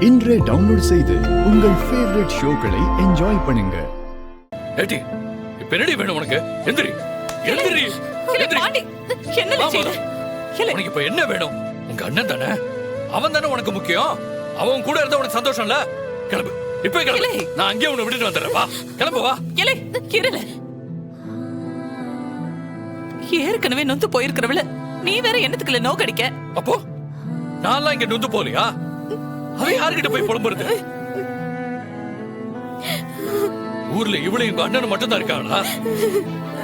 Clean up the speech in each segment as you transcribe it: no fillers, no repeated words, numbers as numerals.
இன்றே டவுன்லோட் செய்து உங்கள் ஃபேவரட் ஷோக்களை என்ஜாய் பண்ணுங்க. ஏடி இப்ப என்னடி வேணும் உனக்கு? எந்திரி எந்திரி பாண்டி, என்ன செய்ற? உனக்கு இப்ப என்ன வேணும்? உங்க அண்ணன் தானே, அவன் தானே உனக்கு முக்கியம். அவன் கூட இருந்தா உனக்கு சந்தோஷம் இல்ல? கிளம்பு, இப்ப கிளம்பு. நான் அங்கேயே உன்னை விட்டுட்டு வந்துடுறேன். வா கிளம்பு, வா. ஏற்கனவே நொந்து போயிருக்கிறவள நீ வேற என்னத்துக்குள்ள நோக்கடிக்க? அப்போ நான் இங்க நொந்து போலியா? அவன் யாருக்கிட்ட போய் புலம்புறது? ஊர்ல இவளையும் உங்க அண்ணன் மட்டும் தான் இருக்காங்களா?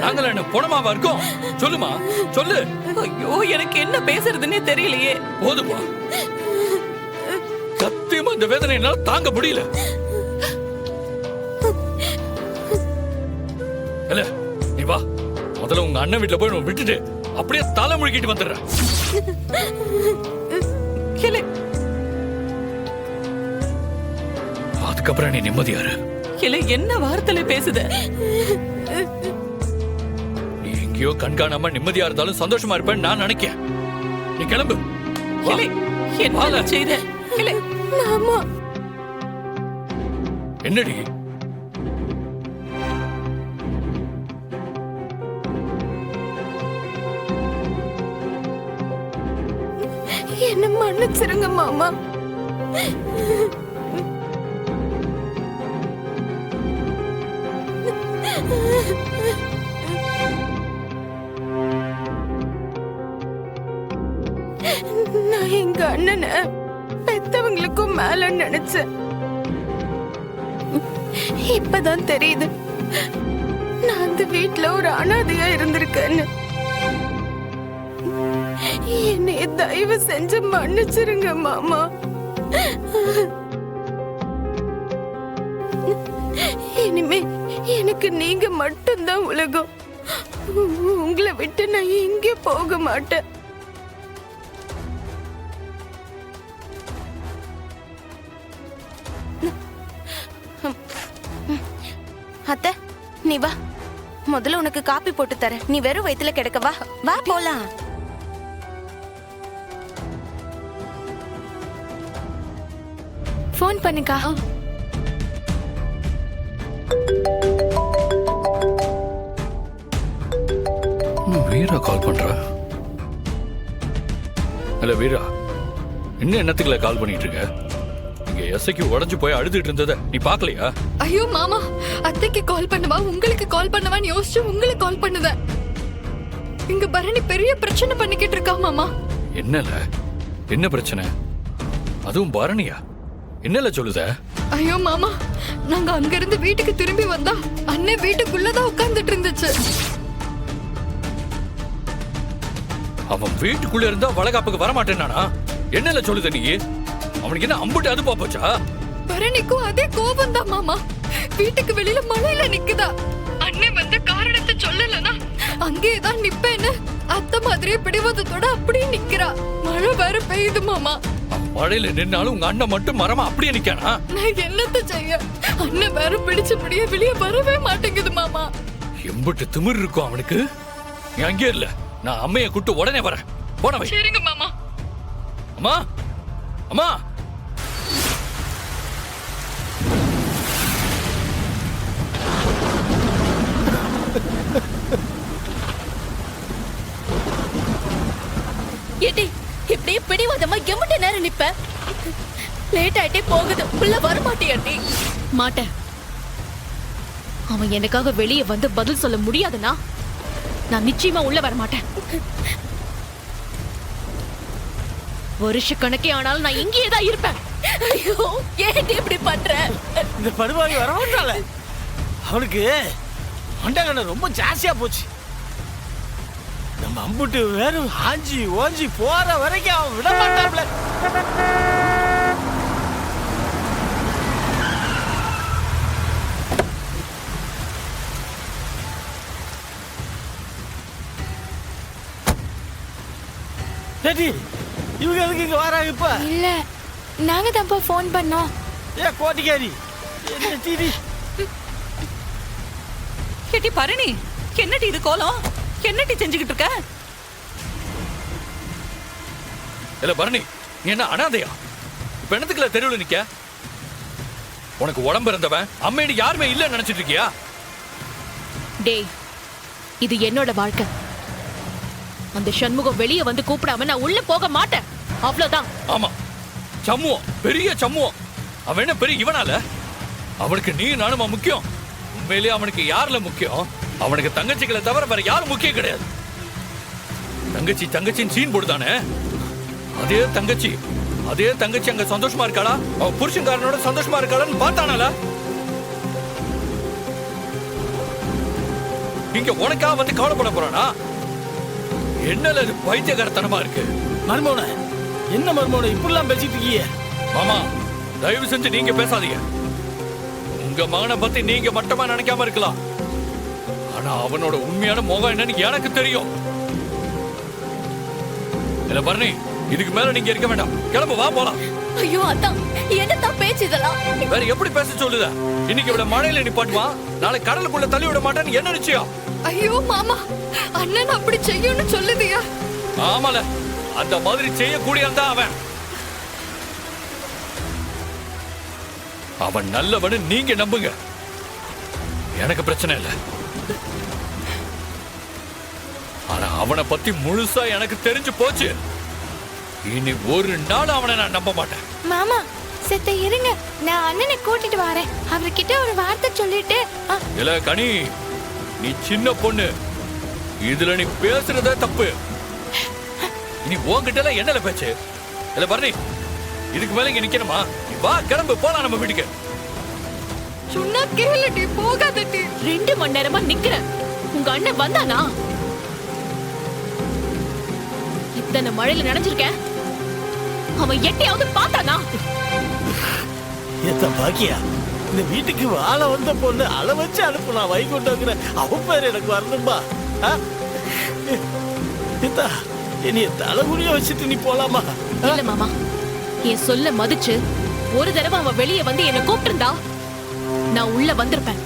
நாங்கள என்ன பொணமாவா இருக்கோம்? சொல்லுமா, சொல்லு. ஐயோ, எனக்கு என்ன பேசுறதுன்னே தெரியலையே. போதுமா, சத்தியமா இந்த வேதனை என்னால தாங்க முடியல. இல்ல நீ வா, முதல்ல உங்க அண்ணன் வீட்டுல போய் விட்டுட்டு அப்படியே தலை முழுக்கிட்டு வந்துடுறேன். அதுக்கப்புறம் நீ நிம்மதியாரு. என்ன வார்த்தையில பேசுத? நீ எங்கேயோ கண்காணாம நிம்மதியா இருந்தாலும் சந்தோஷமா இருப்பேன்னு நான் நினைக்கிறேன். நீ கிளம்பு. என்ன செய்த? என்னடி? என்ன மன்னிச்சிருங்க மாமா. நான் எங்க அண்ணனை பெத்தவங்களுக்கும் மேல நினைச்சேன். இப்பதான் தெரியுது நான் அந்த வீட்டுல ஒரு அனாதையா இருந்திருக்கேன்னு. என்னைய தயவு செஞ்சு மன்னிச்சிருங்க மாமா. இனிமே எனக்கு நீங்க மட்டும்தான் உலகம். உங்களை விட்டு நான் எங்கே போக மாட்டேன். அத்தை, நீ வா, முதல்ல உனக்கு காப்பி போட்டு தரேன். நீ வெறும் வயித்துல கிடக்க. வா வா போலாம். போன் பண்ணுக்கா. வீரா கால் பண்ற? இல்ல வீரா, இன்னும் என்னத்துக்குல கால் பண்ணிட்டு இருக்க? இங்க எஸ்ஐக்கு உடைஞ்சு போய் அழுதுட்டு இருந்தத நீ பாக்கலையா? ஐயோ மாமா, அத்தைக்கு கால் பண்ணவா உங்களுக்கு கால் பண்ணவான்னு யோசிச்சு உங்களுக்கு கால் பண்ணுவேன். இங்க பரணி பெரிய பிரச்சனை பண்ணிக்கிட்டு இருக்கா மாமா. என்னல, என்ன பிரச்சனை? அதுவும் பரணியா? என்னல சொல்லுத? ஐயோ மாமா, நாங்க அங்க இருந்து வீட்டுக்கு திரும்பி வந்தா அண்ணன் வீட்டுக்குள்ளதான் உட்கார்ந்துட்டு இருந்துச்சு. அவன் வீட்டுக்குள்ள இருந்தா வளகாப்புக்கு வரமாட்டேன்னா என்னல சொல்லுத நீ? அவனுக்கு என்ன அம்புட்டு அது பாப்போச்சா? பரணிக்கும் அதே கோபம் தான் மாமா. வீட்டுக்கு வெளியில மழையில நிக்குதா. அண்ணன் வந்து காரணத்தை சொல்லலனா அங்கேதான் நிப்பேன்னு அத்தை மாதிரியே பிடிவாதத்தோட அப்படியே நிக்கிறா. மழை வேற பெய்யுது மாமா. மழையில நின்னாலும் உங்க அண்ணன் மட்டும் மரமா அப்படியே நிக்கானா? நான் என்னத்த செய்ய? அண்ணன் வேற பிடிச்சபடியே வெளியே வரவே மாட்டேங்குது மாமா. எம்புட்டு திமிர் இருக்கும் அவனுக்கு. நீ அங்கே இல்ல, நான் அம்மையை கூட்டு உடனே வரேன். போன வை. சரிங்க மாமா. அம்மா, அம்மா. ஏடி, இப்படியே பிடிவாதமா எம்பிட்ட நேரம் நிப்ப? லேட் ஆயிட்டே போகுது. உள்ள வர மாட்டியாடி? மாட்டேன். அவன் எனக்காக வெளியே வந்து பதில் சொல்ல முடியாதுன்னா நான் நிச்சயமா உள்ள வர மாட்டேன். வருஷ கணக்கே ஆனாலும் நான் இங்கேயே தான் இருப்பேன். ஐயோ, ஏடி இப்படி பண்ற? இந்த படுவாவி வரமாட்டால. அவனுக்கு அண்டகன ரொம்ப ஜாஸ்தியா போச்சு. நம்ம அம்புட்டு வேறும் ஆஞ்சி ஓஞ்சி போற வரைக்கும் அவன் விட மாட்டாப்ல. இவங்க எதுக்கு இங்க வராங்க இப்ப? இல்ல, நாங்க தான் போன் பண்ணோம். ஏ கோட்டிக்காரி, என்ன டிடி? கேட்டி பரணி, என்னடி இது கோலம்? என்னடி செஞ்சுக்கிட்டு இருக்க? இல்ல பரணி, நீ என்ன அனாதையா? இப்ப என்னத்துக்குல தெருவில் நிக்க? உனக்கு உடம்பு இருந்தவன் அம்மையினு யாருமே இல்ல நினைச்சிட்டு இருக்கியா? டேய், இது என்னோட வாழ்க்கை. அந்த சண்முகம் வெளியே வந்து கூப்பிடாம நான் உள்ள போக மாட்டேன். அவ்வளவுதான். ஆமா, சம்முவம், பெரிய சம்முவம். அவன் என்ன பெரிய இவனால? அவனுக்கு நீ நானுமா முக்கியம்? உண்மையிலேயே அவனுக்கு யாருல முக்கியம்? அவனுக்கு தங்கச்சிகளை தவிர வேற யாரும் முக்கியம் கிடையாது. தங்கச்சி தங்கச்சின்னு சீன் போடுதானே, அதே தங்கச்சி அங்க சந்தோஷமா இருக்காளா? அவ புருஷன்காரனோட சந்தோஷமா இருக்காளான்னு பார்த்தானால? இங்க உனக்கா வந்து கவலைப்பட போறானா? என்னல இது பைத்தியகாரத்தனமா இருக்கு. மர்மோன, என்ன மர்மோன இப்படிலாம் பேசிட்டு இருக்கீங்க? மாமா, தயவு செஞ்சு நீங்க பேசாதீங்க. உங்க மகனை பத்தி நீங்க மட்டமா நினைக்காம இருக்கலாம், ஆனா அவனோட உண்மையான முகம் என்னன்னு எனக்கு தெரியும். இல்ல பரணி, இதுக்கு மேல நீங்க இருக்க வேண்டாம். கிளம்பு, வா போலாம். ஐயோ அதான், என்னதான் பேச்சு இதெல்லாம்? வேற எப்படி பேச சொல்லுத? இன்னைக்கு இவள மழையில நிப்பாட்டுவான், நாளை கடலுக்குள்ள தள்ளி விட மாட்டான்னு என்ன நிச்சயம்? ஐயோ மாமா, அண்ணன் அப்படி செய்யும்னு சொல்லுதியா? ஆமால, அந்த மாதிரி செய்யக்கூடியவன் தான் அவன். அவன் நல்லவனு நீங்க நம்புங்க, எனக்கு பிரச்சனை இல்லை. ஆனா அவனை பத்தி முழுசா எனக்கு தெரிஞ்சு போச்சு. இனி ஒரு நாள் அவனை நான் நம்ப மாட்டேன். மாமா செத்த இருங்க, நான் அண்ணனை கூட்டிட்டு வரேன். அவர்கிட்ட ஒரு வார்த்தை சொல்லிட்டு இல்ல கனி, நீ சின்ன பொண்ணு, இதுல நீ பேசுறதே தப்பு. நீ உன்கிட்ட எல்லாம் என்னல பேச்சு? இல்ல பரணி, இதுக்கு மேல இங்க நிக்கணுமா? வா கிளம்பு, போலாம் நம்ம வீட்டுக்கு. சொன்னா கேளுடி, போகாதடி. 2 மணி நேரமா நிக்கிறேன். உங்க அண்ணன் வந்தானா? இத்தனை மழையில நனைஞ்சிருக்கேன், அவன் எட்டையாவது பார்த்தானா? ஏத்த பாக்கியா, இந்த வீட்டுக்கு வாழ வந்த பொண்ணு அள வச்சு அனுப்புனா வைகுண்டங்கிற அவன் பேர் எனக்கு வரணும்பா. என்னைய தலைகுனிய வச்சுட்டு நீ போலாமா? இல்ல மாமா, என் சொல்ல மதிச்சு ஒரு தடவை அவன் வெளியே வந்து என்ன கூப்பிட்டிருந்தா நான் உள்ள வந்திருப்பேன்.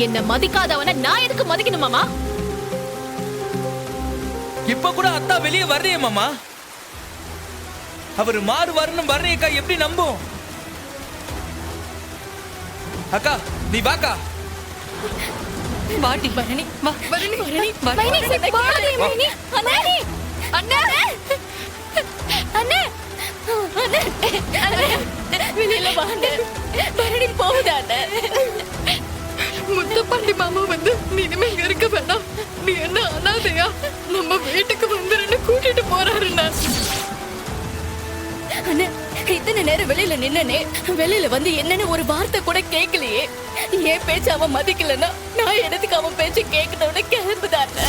என்ன மதிக்காதவன நான் எதுக்கு மதிக்கணும் மாமா? இப்ப கூட அத்தா வெளியே வர்றியே மாமா. அவரு மாறுவாருன்னு வர்றியக்கா எப்படி நம்பும்? அக்கா நீ வாக்கா. வாடி பரணி, வா பரணி, பரணி, பரணி, வா. போகாதே பரணி. அண்ணே, அண்ணே, அண்ணே, அண்ணே, அண்ணே, வெளியில வாங்க. பரணி போகுதா அண்ணே? முத்தப்பாண்டி மாமா வந்து நீ இனிமே இங்க இருக்க வேண்டாம், நீ என்ன அனாதையா, நம்ம வீட்டுக்கு வந்துருன்னு கூட்டிட்டு போறாருண்ணா. அண்ணே, இத்தனை நேரம் வெளியில நின்னனே, வெளியில வந்து என்னன்னு ஒரு வார்த்தை கூட கேட்கலையே. ஏன் பேச்சு அவன் மதிக்கலன்னா நான் எதுக்கு அவன் பேச்சு கேட்கணும்னு கிளம்புதாண்ணே.